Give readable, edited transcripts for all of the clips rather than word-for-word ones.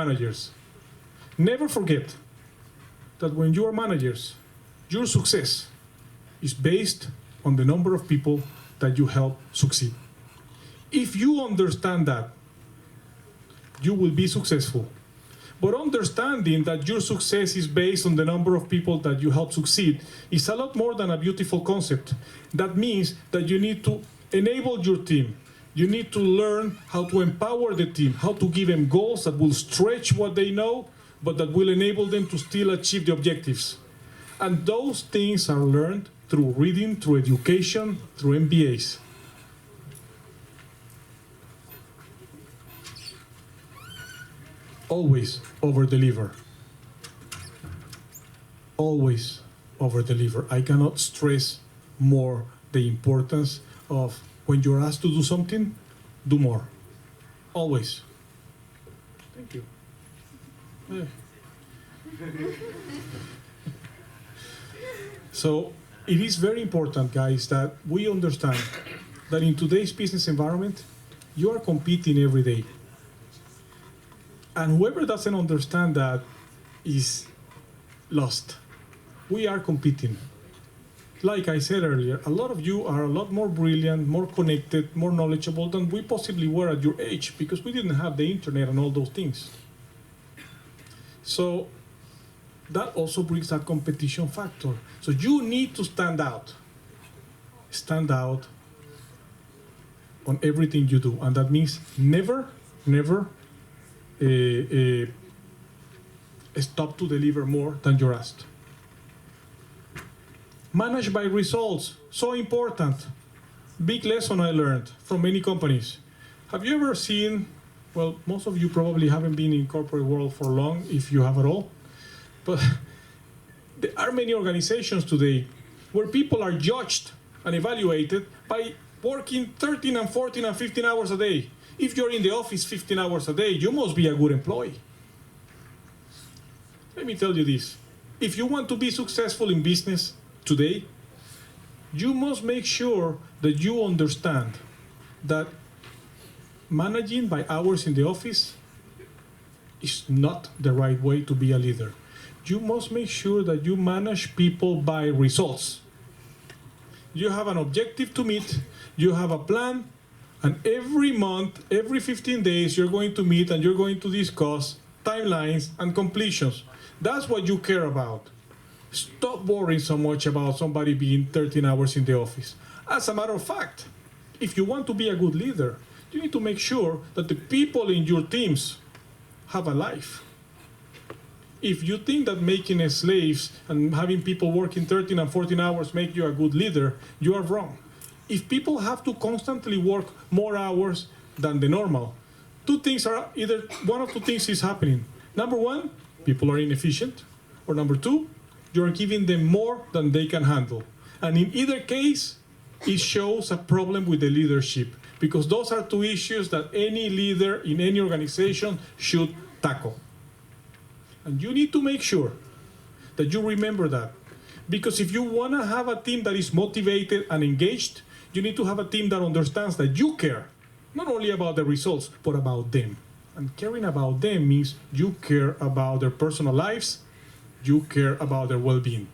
managers. Never forget that when you are managers, your success is based on the number of people that you help succeed. If you understand that, you will be successful. But understanding that your success is based on the number of people that you help succeed is a lot more than a beautiful concept. That means that you need to enable your team. You need to learn how to empower the team, how to give them goals that will stretch what they know, but that will enable them to still achieve the objectives. And those things are learned through reading, through education, through MBAs. Always over-deliver. Always over-deliver. I cannot stress more the importance of when you're asked to do something, do more. Always. Thank you. So it is very important, guys, that we understand that in today's business environment, you are competing every day. And whoever doesn't understand that is lost. We are competing. Like I said earlier, a lot of you are a lot more brilliant, more connected, more knowledgeable than we possibly were at your age because we didn't have the internet and all those things. So that also brings that competition factor. So you need to stand out. Stand out on everything you do. And that means never stop to deliver more than you're asked. Manage by results, so important. Big lesson I learned from many companies. Have you ever seen, well, most of you probably haven't been in corporate world for long, if you have at all, but there are many organizations today where people are judged and evaluated by working 13 and 14 and 15 hours a day. If you're in the office 15 hours a day, you must be a good employee. Let me tell you this. If you want to be successful in business today, you must make sure that you understand that managing by hours in the office is not the right way to be a leader. You must make sure that you manage people by results. You have an objective to meet, you have a plan, and every month, every 15 days, you're going to meet and you're going to discuss timelines and completions. That's what you care about. Stop worrying so much about somebody being 13 hours in the office. As a matter of fact, if you want to be a good leader, you need to make sure that the people in your teams have a life. If you think that making slaves and having people working 13 and 14 hours make you a good leader, you are wrong. If people have to constantly work more hours than the normal, two things are either one of two things is happening. Number one, people are inefficient, or number two, you're giving them more than they can handle. And in either case, it shows a problem with the leadership, because those are two issues that any leader in any organization should tackle. And you need to make sure that you remember that. Because if you want to have a team that is motivated and engaged, you need to have a team that understands that you care, not only about the results, but about them. And caring about them means you care about their personal lives, you care about their well-being.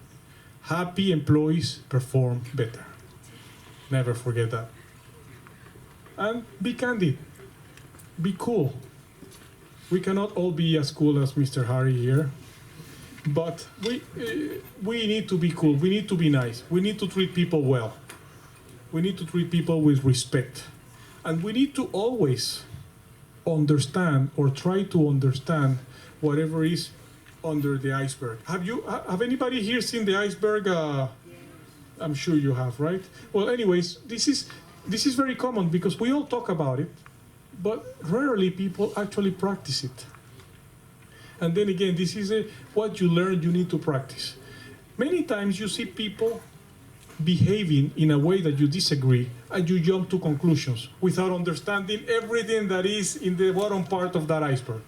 Happy employees perform better. Never forget that. And be candid. Be cool. We cannot all be as cool as Mr. Harry here, but we need to be cool. We need to be nice. We need to treat people well. We need to treat people with respect. And we need to always understand or try to understand whatever is under the iceberg. Have anybody here seen the iceberg? I'm sure you have, right? Well, anyways, this is very common because we all talk about it, but rarely people actually practice it. And then again, this is what you learn, you need to practice. Many times you see people behaving in a way that you disagree and you jump to conclusions without understanding everything that is in the bottom part of that iceberg.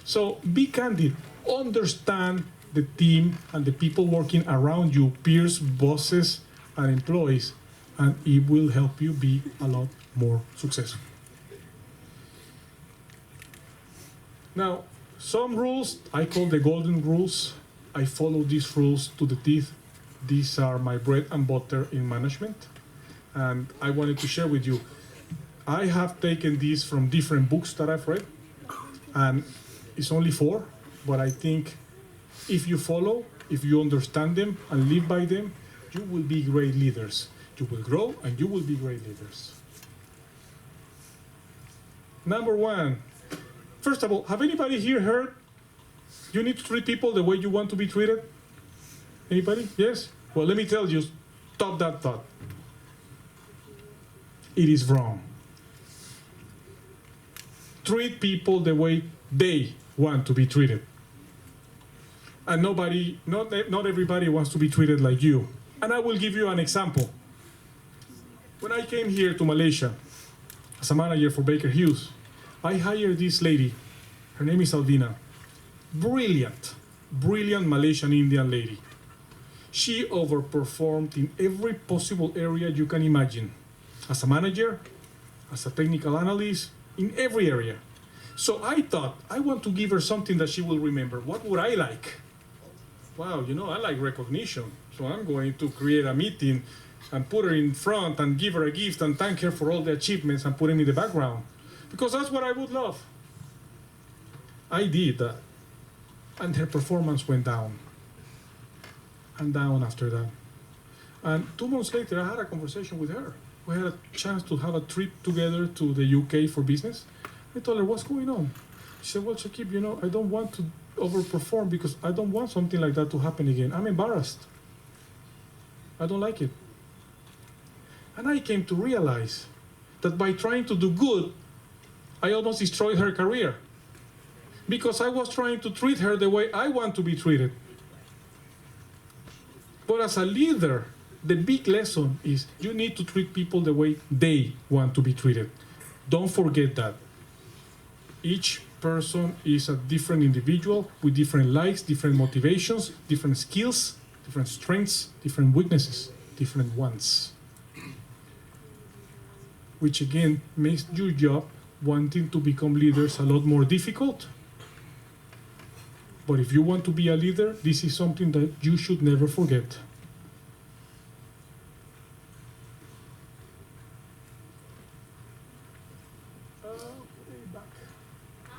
So be candid, understand the team and the people working around you, peers, bosses, and employees, and it will help you be a lot more successful. Now, Some rules I call the golden rules. I follow these rules to the teeth. These are my bread and butter in management. And I wanted to share with you. I have taken these from different books that I've read. And it's only 4, but I think if you follow, if you understand them and live by them, you will be great leaders. You will grow and you will be great leaders. Number 1, first of all, have anybody here heard you need to treat people the way you want to be treated? Anybody? Yes? Well, let me tell you, stop that thought. It is wrong. Treat people the way they want to be treated. And not everybody wants to be treated like you. And I will give you an example. When I came here to Malaysia as a manager for Baker Hughes, I hired this lady. Her name is Alvina. Brilliant Malaysian Indian lady. She overperformed in every possible area you can imagine. As a manager, as a technical analyst, in every area. So I thought, I want to give her something that she will remember. What would I like? Wow, I like recognition. So I'm going to create a meeting and put her in front and give her a gift and thank her for all the achievements and put him in the background. Because that's what I would love. I did that. And her performance went down. And down after that. And 2 months later, I had a conversation with her. We had a chance to have a trip together to the UK for business. I told her, what's going on? She said, well, Shakib, I don't want to overperform because I don't want something like that to happen again. I'm embarrassed. I don't like it. And I came to realize that by trying to do good, I almost destroyed her career. Because I was trying to treat her the way I want to be treated. But as a leader, the big lesson is you need to treat people the way they want to be treated. Don't forget that. Each person is a different individual with different likes, different motivations, different skills, different strengths, different weaknesses, different wants. Which again makes your job wanting to become leaders a lot more difficult. But if you want to be a leader, this is something that you should never forget.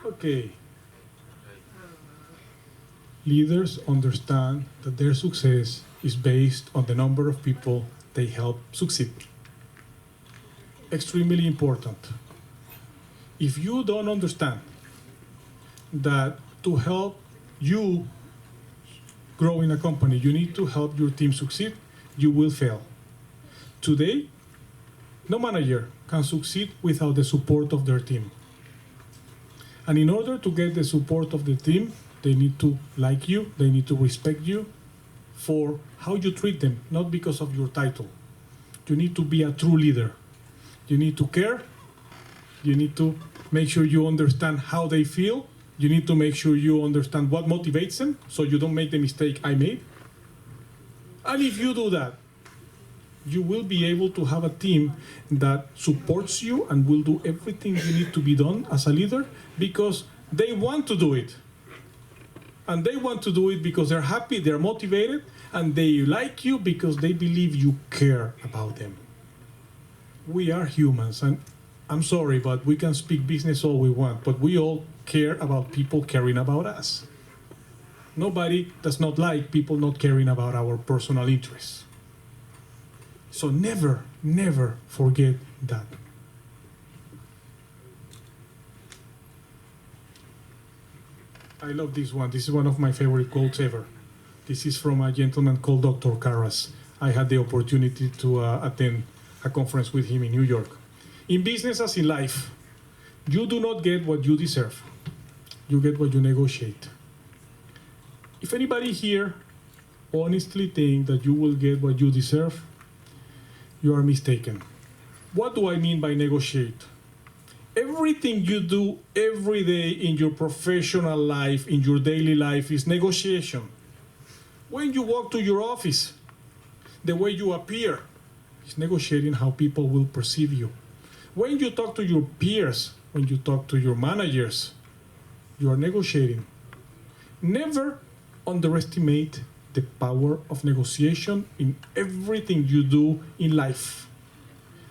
Okay. Leaders understand that their success is based on the number of people they help succeed. Extremely important. If you don't understand that to help you grow in a company, you need to help your team succeed, you will fail. Today, no manager can succeed without the support of their team. And in order to get the support of the team, they need to like you, they need to respect you for how you treat them, not because of your title. You need to be a true leader. You need to care. You need to make sure you understand how they feel. You need to make sure you understand what motivates them so you don't make the mistake I made. And if you do that, you will be able to have a team that supports you and will do everything you need to be done as a leader because they want to do it. And they want to do it because they're happy, they're motivated, and they like you because they believe you care about them. We are humans, and I'm sorry, but we can speak business all we want, but we all care about people caring about us. Nobody does not like people not caring about our personal interests. So never, never forget that. I love this one. This is one of my favorite quotes ever. This is from a gentleman called Dr. Karras. I had the opportunity to attend a conference with him in New York. In business as in life, you do not get what you deserve. You get what you negotiate. If anybody here honestly thinks that you will get what you deserve, you are mistaken. What do I mean by negotiate? Everything you do every day in your professional life, in your daily life, is negotiation. When you walk to your office, the way you appear is negotiating how people will perceive you. When you talk to your peers, when you talk to your managers, you are negotiating Never underestimate the power of negotiation in everything you do in life.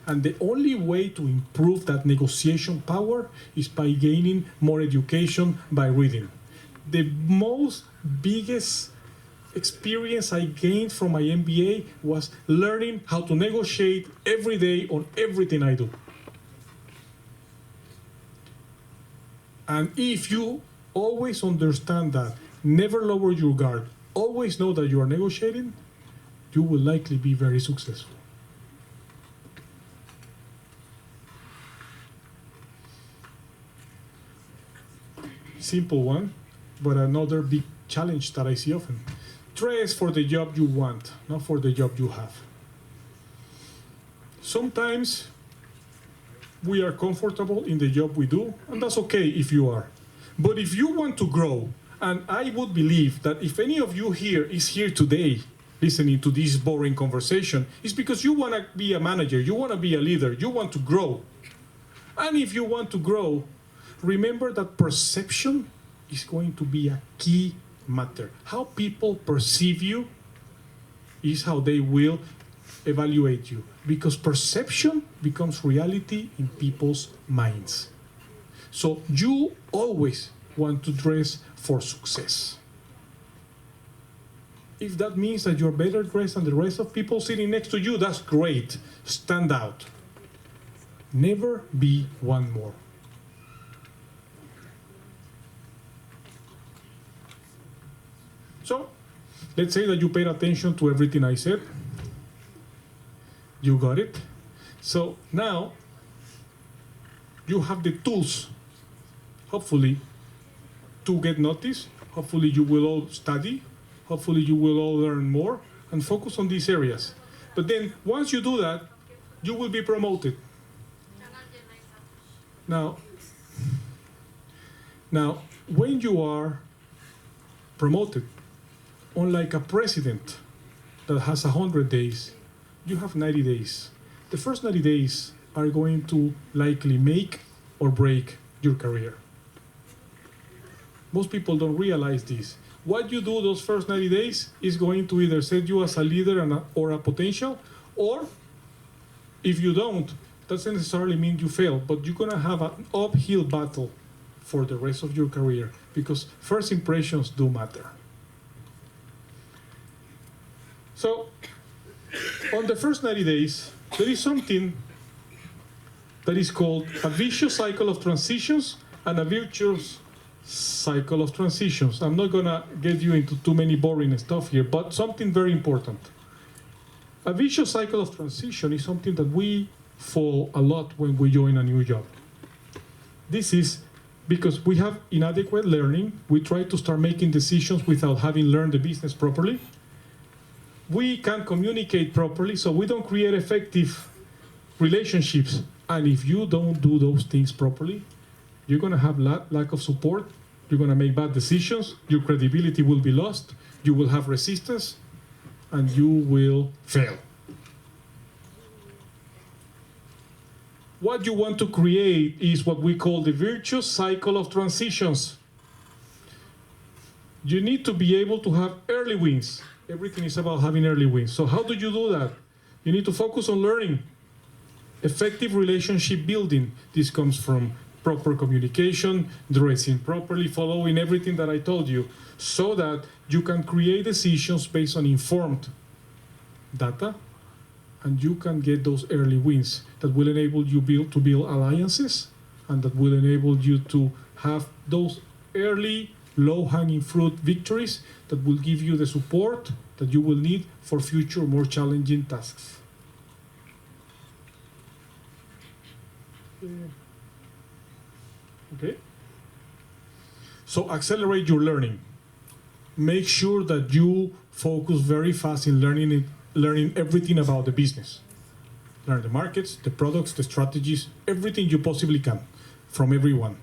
And the only way to improve that negotiation power is by gaining more education by reading. The most biggest experience I gained from my MBA was learning how to negotiate every day on everything I do. And if you always understand that, never lower your guard, always know that you are negotiating, you will likely be very successful. Simple one, but another big challenge that I see often. Dress for the job you want, not for the job you have. Sometimes we are comfortable in the job we do, and that's okay if you are. But if you want to grow, and I would believe that if any of you here is here today listening to this boring conversation, it's because you want to be a manager, you want to be a leader, you want to grow. And if you want to grow, remember that perception is going to be a key matter. How people perceive you is how they will evaluate you, because perception becomes reality in people's minds. So you always want to dress for success. If that means that you're better dressed than the rest of people sitting next to you, that's great. Stand out. Never be one more. So, let's say that you paid attention to everything I said. You got it. So now you have the tools, hopefully, to get noticed. Hopefully you will all study. Hopefully you will all learn more and focus on these areas. But then once you do that, you will be promoted. Now, when you are promoted, unlike a president that has 100 days, you have 90 days. The first 90 days are going to likely make or break your career. Most people don't realize this. What you do those first 90 days is going to either set you as a leader or a potential, or if you don't, doesn't necessarily mean you fail, but you're gonna have an uphill battle for the rest of your career, because first impressions do matter. So, on the first 90 days, there is something that is called a vicious cycle of transitions and a virtuous cycle of transitions. I'm not gonna get you into too many boring stuff here, but something very important. A vicious cycle of transition is something that we fall a lot when we join a new job. This is because we have inadequate learning. We try to start making decisions without having learned the business properly. We can't communicate properly, so we don't create effective relationships. And if you don't do those things properly, you're gonna have lack of support, you're gonna make bad decisions, your credibility will be lost, you will have resistance, and you will fail. What you want to create is what we call the virtuous cycle of transitions. You need to be able to have early wins. Everything is about having early wins. So how do you do that? You need to focus on learning. Effective relationship building. This comes from proper communication, dressing properly, following everything that I told you, so that you can create decisions based on informed data, and you can get those early wins that will enable you to build alliances, and that will enable you to have those early low-hanging fruit victories that will give you the support that you will need for future more challenging tasks. Okay? So accelerate your learning. Make sure that you focus very fast in learning everything about the business. Learn the markets, the products, the strategies, everything you possibly can from everyone.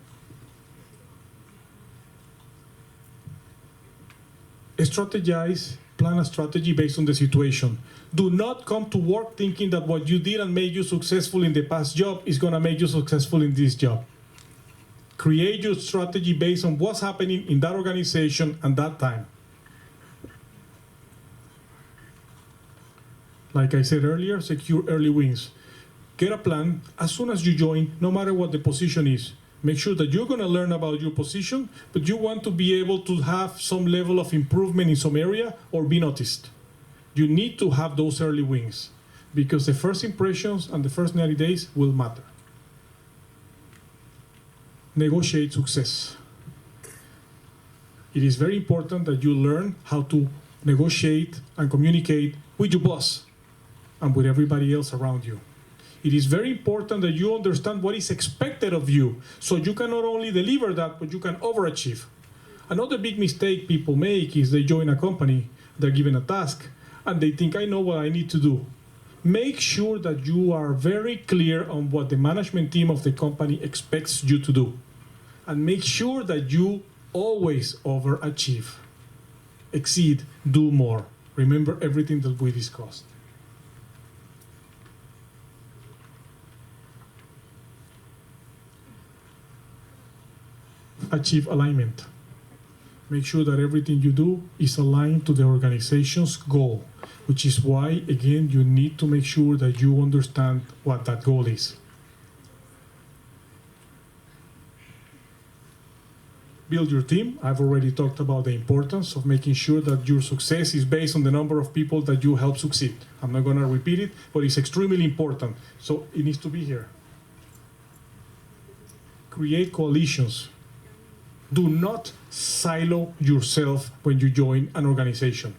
Strategize, plan a strategy based on the situation. Do not come to work thinking that what you did and made you successful in the past job is going to make you successful in this job. Create your strategy based on what's happening in that organization and that time. Like I said earlier, secure early wins. Get a plan as soon as you join, no matter what the position is. Make sure that you're going to learn about your position, but you want to be able to have some level of improvement in some area or be noticed. You need to have those early wins because the first impressions and the first 90 days will matter. Negotiate success. It is very important that you learn how to negotiate and communicate with your boss and with everybody else around you. It is very important that you understand what is expected of you so you can not only deliver that, but you can overachieve. Another big mistake people make is they join a company, they're given a task, and they think, I know what I need to do. Make sure that you are very clear on what the management team of the company expects you to do. And make sure that you always overachieve, exceed, do more. Remember everything that we discussed. Achieve alignment. Make sure that everything you do is aligned to the organization's goal, which is why, again, you need to make sure that you understand what that goal is. Build your team. I've already talked about the importance of making sure that your success is based on the number of people that you help succeed. I'm not going to repeat it, but it's extremely important. So it needs to be here. Create coalitions. Do not silo yourself when you join an organization.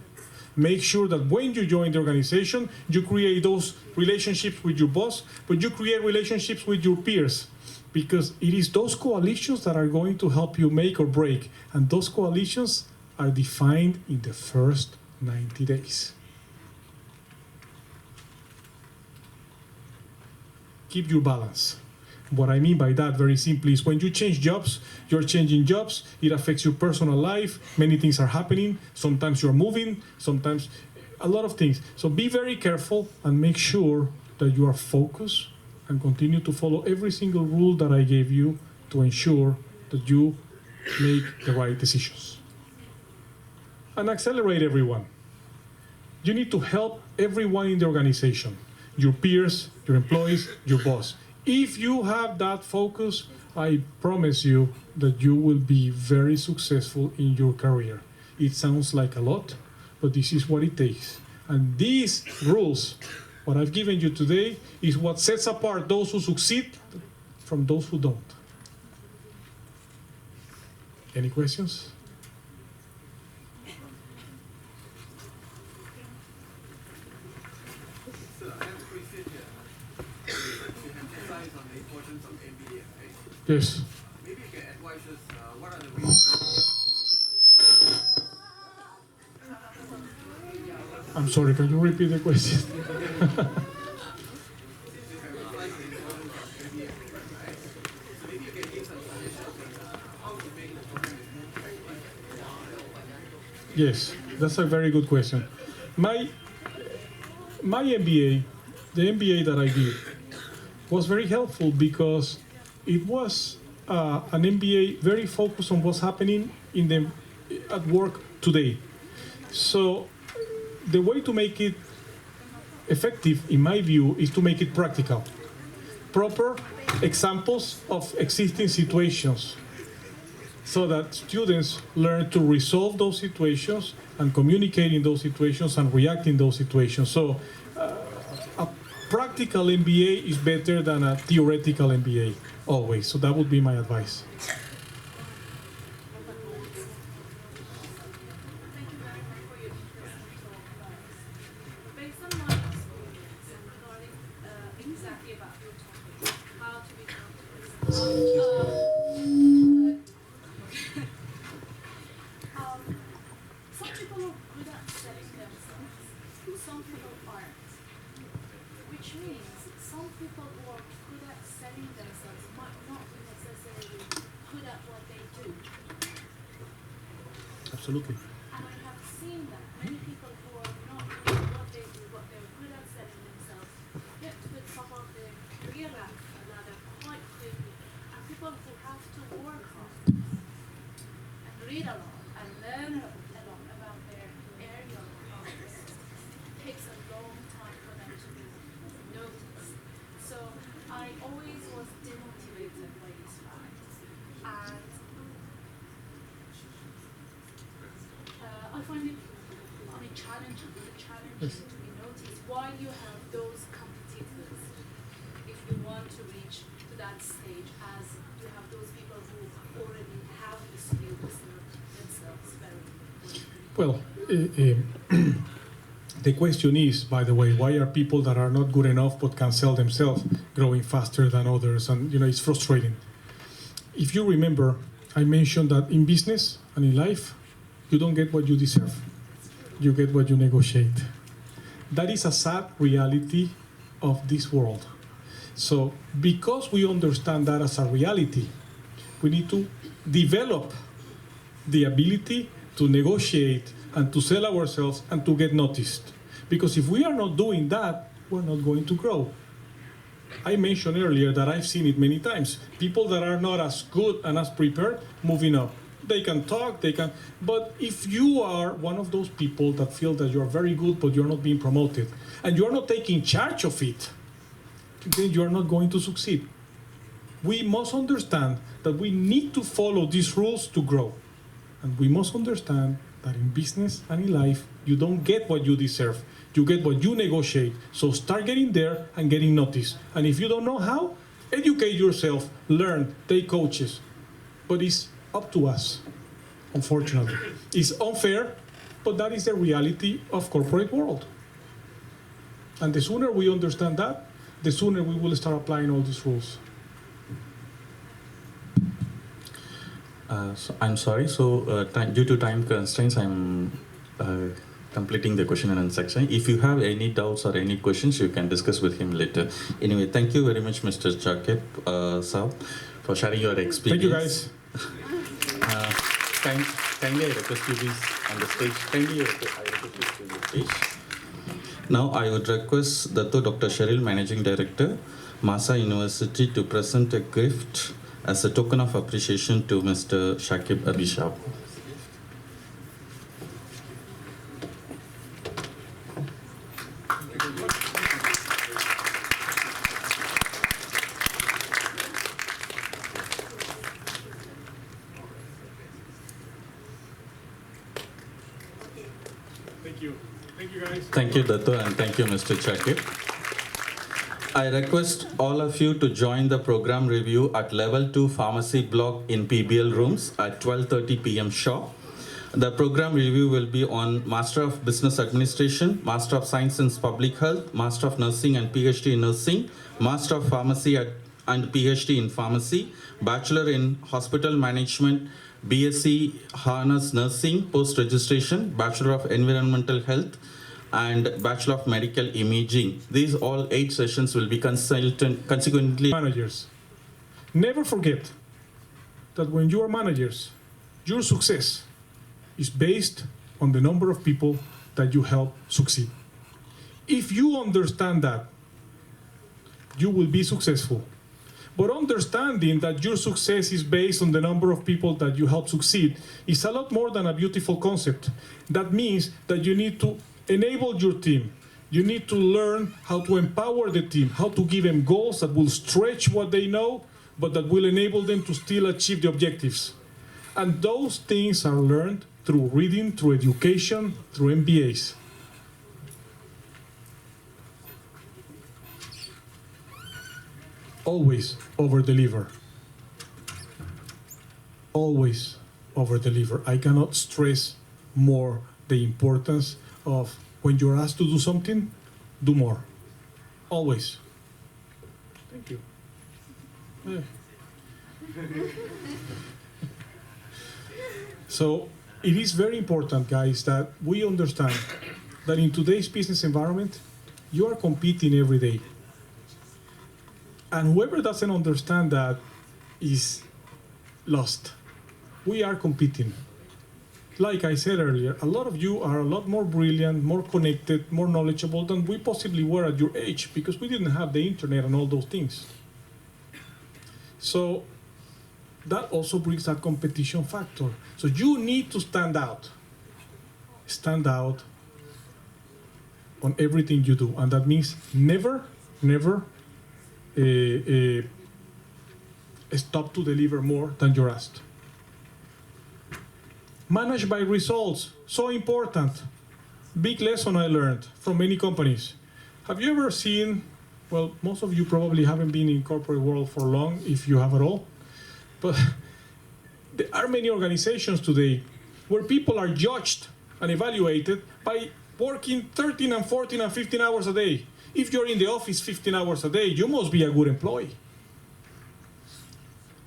Make sure that when you join the organization, you create those relationships with your boss, but you create relationships with your peers, because it is those coalitions that are going to help you make or break, and those coalitions are defined in the first 90 days. Keep your balance. What I mean by that, very simply, is when you change jobs, you're changing jobs, it affects your personal life, many things are happening, sometimes you're moving, sometimes a lot of things. So be very careful and make sure that you are focused and continue to follow every single rule that I gave you to ensure that you make the right decisions. And accelerate everyone. You need to help everyone in the organization, your peers, your employees, your boss. If you have that focus, I promise you that you will be very successful in your career. It sounds like a lot, but this is what it takes. And these rules, what I've given you today, is what sets apart those who succeed from those who don't. Any questions? Yes. Maybe you can advise us what are the reasons. I'm sorry, can you repeat the question? Yes, that's a very good question. My MBA, the MBA that I did, was very helpful because it was an MBA very focused on what's happening at work today. So the way to make it effective, in my view, is to make it practical. Proper examples of existing situations so that students learn to resolve those situations and communicate in those situations and react in those situations. So a practical MBA is better than a theoretical MBA, always. So that would be my advice. Absolutely. And I have seen that many people who are not good at what they do, but they're good at selling themselves, get to the top of the career ladder quite quickly. And people people who have to work hard and read a lot and learn a lot about their area of knowledge. It takes a long time for them to be noticed. So I always was demotivated by this fact. And I find it, challenging to be noticed. Why you have those competitors if you want to reach to that stage, as you have those people who already have the skills themselves very Well, the question is, by the way, why are people that are not good enough but can sell themselves growing faster than others? And it's frustrating. If you remember, I mentioned that in business and in life, you don't get what you deserve. You get what you negotiate. That is a sad reality of this world. So because we understand that as a reality, we need to develop the ability to negotiate and to sell ourselves and to get noticed. Because if we are not doing that, we're not going to grow. I mentioned earlier that I've seen it many times. People that are not as good and as prepared, moving up. They can talk, but if you are one of those people that feel that you're very good but you're not being promoted, and you're not taking charge of it, then you're not going to succeed. We must understand that we need to follow these rules to grow. And we must understand that in business and in life, you don't get what you deserve. You get what you negotiate. So start getting there and getting noticed. And if you don't know how, educate yourself, learn, take coaches. But it's up to us, unfortunately. It's unfair, but that is the reality of corporate world. And the sooner we understand that, the sooner we will start applying all these rules. So I'm sorry, so due to time constraints, I'm completing the question and answer section. If you have any doubts or any questions, you can discuss with him later. Anyway, thank you very much, Mr. Chakep, sir, for sharing your experience. Thank you, guys. Kindly, I request you please on the stage. Kindly, I request you to the stage. Now, I would request Dr. Cheryl, Managing Director, Masa University, to present a gift as a token of appreciation to Mr. Shakib Abhishab. Thank you. Thank you, guys. Thank you, Dato, and thank you, Mr. Chakib. I request all of you to join the program review at Level 2 Pharmacy Block in PBL rooms at 12:30 p.m. sharp. The program review will be on Master of Business Administration, Master of Science in Public Health, Master of Nursing and PhD in Nursing, Master of Pharmacy and PhD in Pharmacy, Bachelor in Hospital Management, BSc Harness Nursing, Post-Registration, Bachelor of Environmental Health, and Bachelor of Medical Imaging. These all 8 sessions will be consequently. Managers, never forget that when you are managers, your success is based on the number of people that you help succeed. If you understand that, you will be successful. But understanding that your success is based on the number of people that you help succeed is a lot more than a beautiful concept. That means that you need to enable your team. You need to learn how to empower the team, how to give them goals that will stretch what they know, but that will enable them to still achieve the objectives. And those things are learned through reading, through education, through MBAs. Always over-deliver. Always over-deliver. I cannot stress more the importance of when you're asked to do something, do more. Always. Thank you. So it is very important, guys, that we understand that in today's business environment, you are competing every day. And whoever doesn't understand that is lost. We are competing. Like I said earlier, a lot of you are a lot more brilliant, more connected, more knowledgeable than we possibly were at your age because we didn't have the internet and all those things. So that also brings that competition factor. So you need to stand out. Stand out on everything you do. And that means never stop to deliver more than you're asked. Manage by results, so important. Big lesson I learned from many companies. Have you ever seen, well, most of you probably haven't been in corporate world for long, if you have at all, but there are many organizations today where people are judged and evaluated by working 13 and 14 and 15 hours a day. If you're in the office 15 hours a day, you must be a good employee.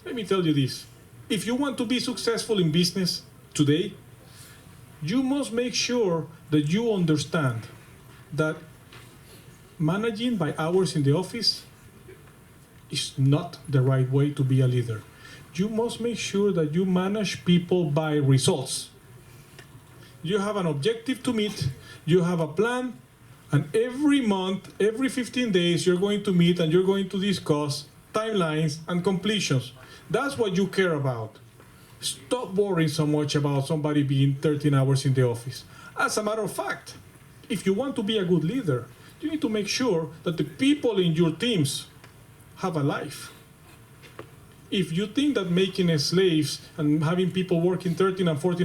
Let me tell you this. If you want to be successful in business today, you must make sure that you understand that managing by hours in the office is not the right way to be a leader. You must make sure that you manage people by results. You have an objective to meet, you have a plan, and every month, every 15 days, you're going to meet and you're going to discuss timelines and completions. That's what you care about. Stop worrying so much about somebody being 13 hours in the office. As a matter of fact, if you want to be a good leader, you need to make sure that the people in your teams have a life. If you think that making slaves and having people working 13 and 14 hours